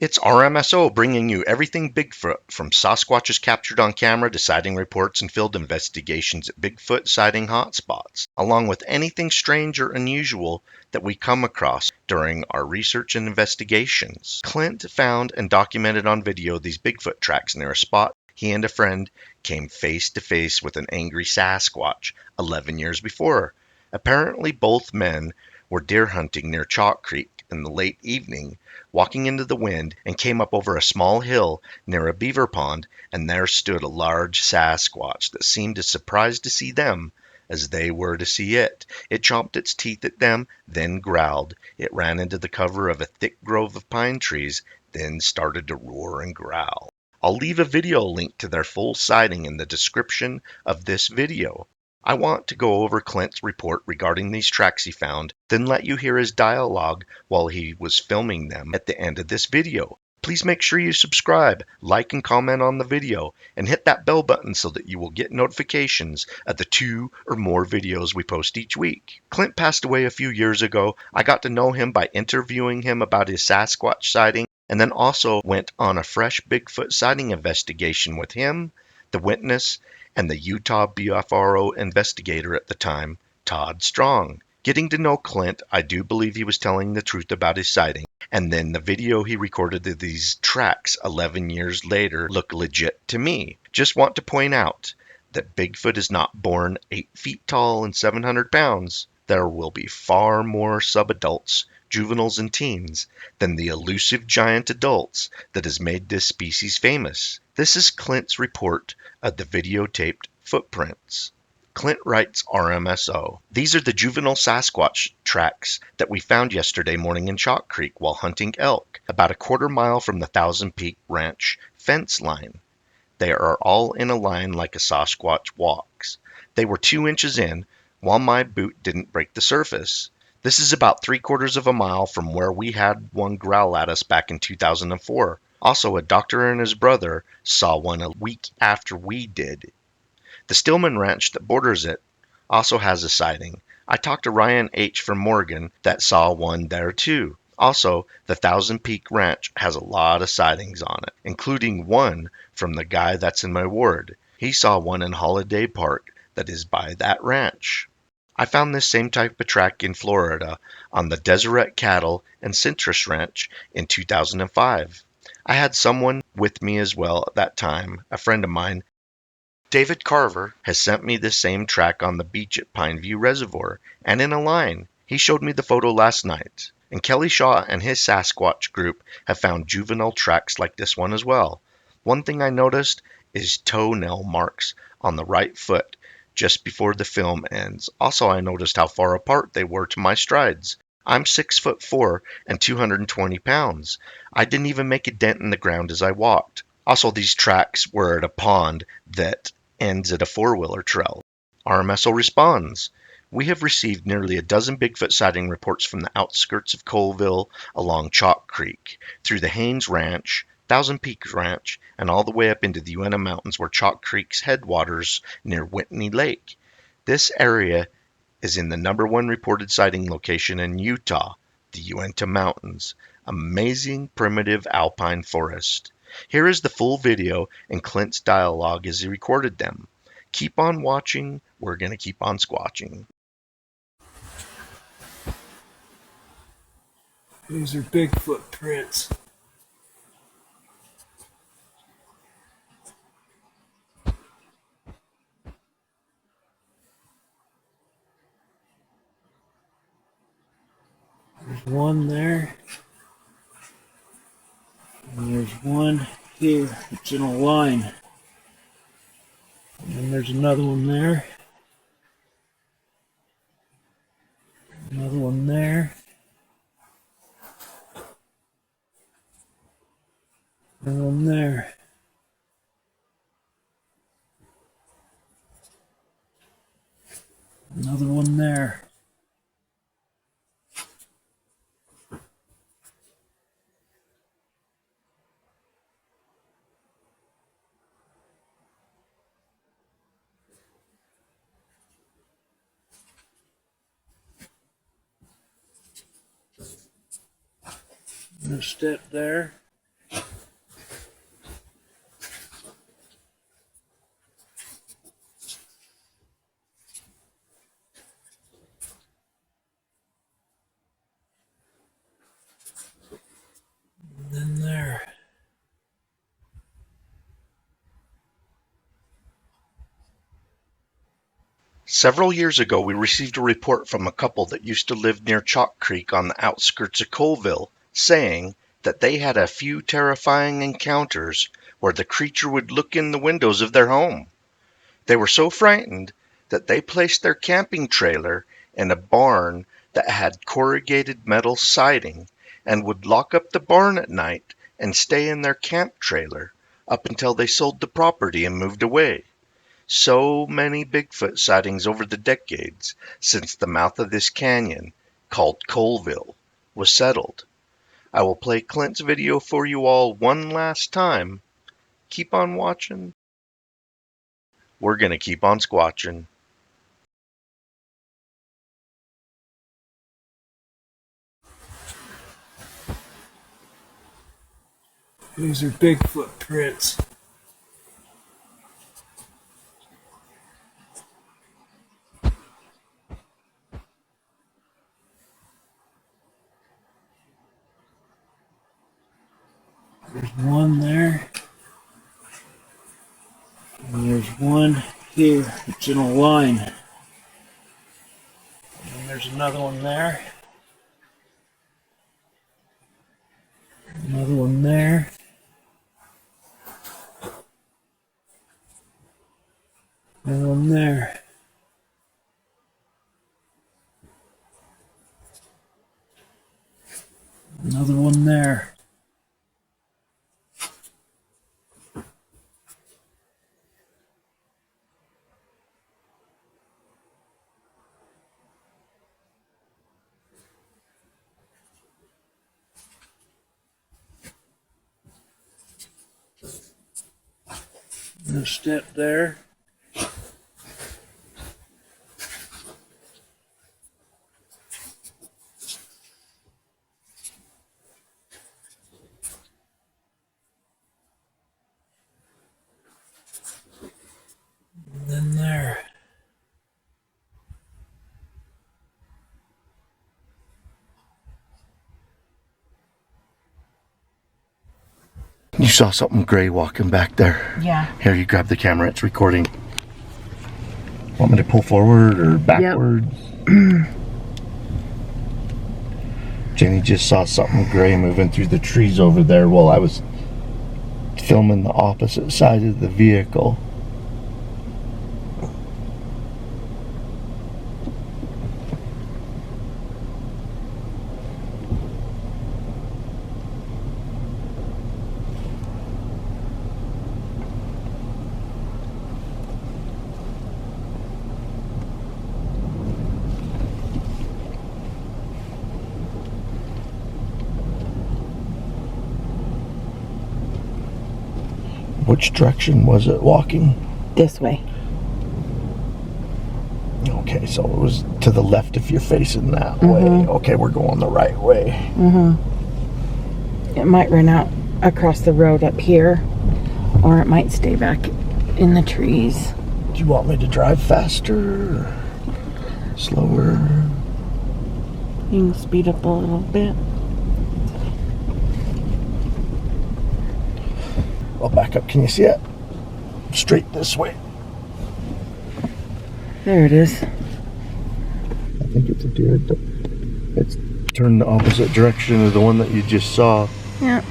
It's RMSO bringing you everything Bigfoot, from Sasquatches captured on camera to sighting reports and field investigations at Bigfoot sighting hotspots, along with anything strange or unusual that we come across during our research and investigations. Clint found and documented on video these Bigfoot tracks near a spot he and a friend came face to face with an angry Sasquatch 11 years before. Apparently, both men were deer hunting near Chalk Creek in the late evening, walking into the wind, and came up over a small hill near a beaver pond, and there stood a large Sasquatch that seemed as surprised to see them as they were to see it. It chomped its teeth at them, then growled. It ran into the cover of a thick grove of pine trees, then started to roar and growl. I'll leave a video link to their full sighting in the description of this video. I want to go over Clint's report regarding these tracks he found, then let you hear his dialogue while he was filming them at the end of this video. Please make sure you subscribe, like and comment on the video, and hit that bell button so that you will get notifications of the 2 or more videos we post each week. Clint passed away a few years ago. I got to know him by interviewing him about his Sasquatch sighting, and then also went on a fresh Bigfoot sighting investigation with him, the witness, and the Utah BFRO investigator at the time, Todd Strong. Getting to know Clint, I do believe he was telling the truth about his sighting, and then the video he recorded of these tracks 11 years later look legit to me. Just want to point out that Bigfoot is not born 8 feet tall and 700 pounds. There will be far more subadults, juveniles, and teens than the elusive giant adults that has made this species famous. This is Clint's report of the videotaped footprints. Clint writes RMSO. These are the juvenile Sasquatch tracks that we found yesterday morning in Chalk Creek while hunting elk, about a quarter-mile from the Thousand Peak Ranch fence line. They are all in a line like a Sasquatch walks. They were 2 inches in, while my boot didn't break the surface. This is about 3/4 of a mile from where we had one growl at us back in 2004. Also, a doctor and his brother saw one a week after we did. The Stillman Ranch that borders it also has a sighting. I talked to Ryan H. from Morgan that saw one there too. Also, the Thousand Peak Ranch has a lot of sightings on it, including one from the guy that's in my ward. He saw one in Holiday Park that is by that ranch. I found this same type of track in Florida on the Deseret Cattle and Citrus Ranch in 2005. I had someone with me as well at that time, a friend of mine. David Carver has sent me this same track on the beach at Pineview Reservoir and in a line. He showed me the photo last night. And Kelly Shaw and his Sasquatch group have found juvenile tracks like this one as well. One thing I noticed is toenail marks on the right foot just before the film ends. Also, I noticed how far apart they were to my strides. I'm 6'4" and 220 pounds. I didn't even make a dent in the ground as I walked. Also, these tracks were at a pond that ends at a four-wheeler trail. RMSO responds. We have received nearly a dozen Bigfoot sighting reports from the outskirts of Colville, along Chalk Creek, through the Haynes Ranch, Thousand Peaks Ranch, and all the way up into the Uinta Mountains where Chalk Creek's headwaters near Whitney Lake. This area is in the #1 reported sighting location in Utah, the Uinta Mountains, amazing primitive alpine forest. Here is the full video and Clint's dialogue as he recorded them. Keep on watching, we're going to keep on squatching. These are Bigfoot prints. There's one there. And there's one here. It's in a line. And there's another one there. Another one there. Another one there. Another one there. And a step there. Several years ago, we received a report from a couple that used to live near Chalk Creek on the outskirts of Colville, saying that they had a few terrifying encounters where the creature would look in the windows of their home. They were so frightened that they placed their camping trailer in a barn that had corrugated metal siding and would lock up the barn at night and stay in their camp trailer up until they sold the property and moved away. So many Bigfoot sightings over the decades since the mouth of this canyon, called Colville, was settled. I will play Clint's video for you all one last time. Keep on watching. We're going to keep on squatching. These are Bigfoot prints. There's one there. And there's one here. It's in a line. And there's another one there. Another one there. Another one there. Another one there. And a step there. And then there. You saw something gray walking back there. Yeah. Here, you grab the camera. It's recording. Want me to pull forward or backwards? Yep. Jenny just saw something gray moving through the trees over there while I was filming the opposite side of the vehicle. Which direction was it walking? This way. Okay, so it was to the left if you're facing that way. Okay, we're going the right way. It might run out across the road up here, or it might stay back in the trees. Do you want me to drive faster or slower? You can speed up a little bit. I'll back up. Can you see it? Straight this way. There it is. I think it's a deer. It's turned the opposite direction of the one that you just saw. Yeah.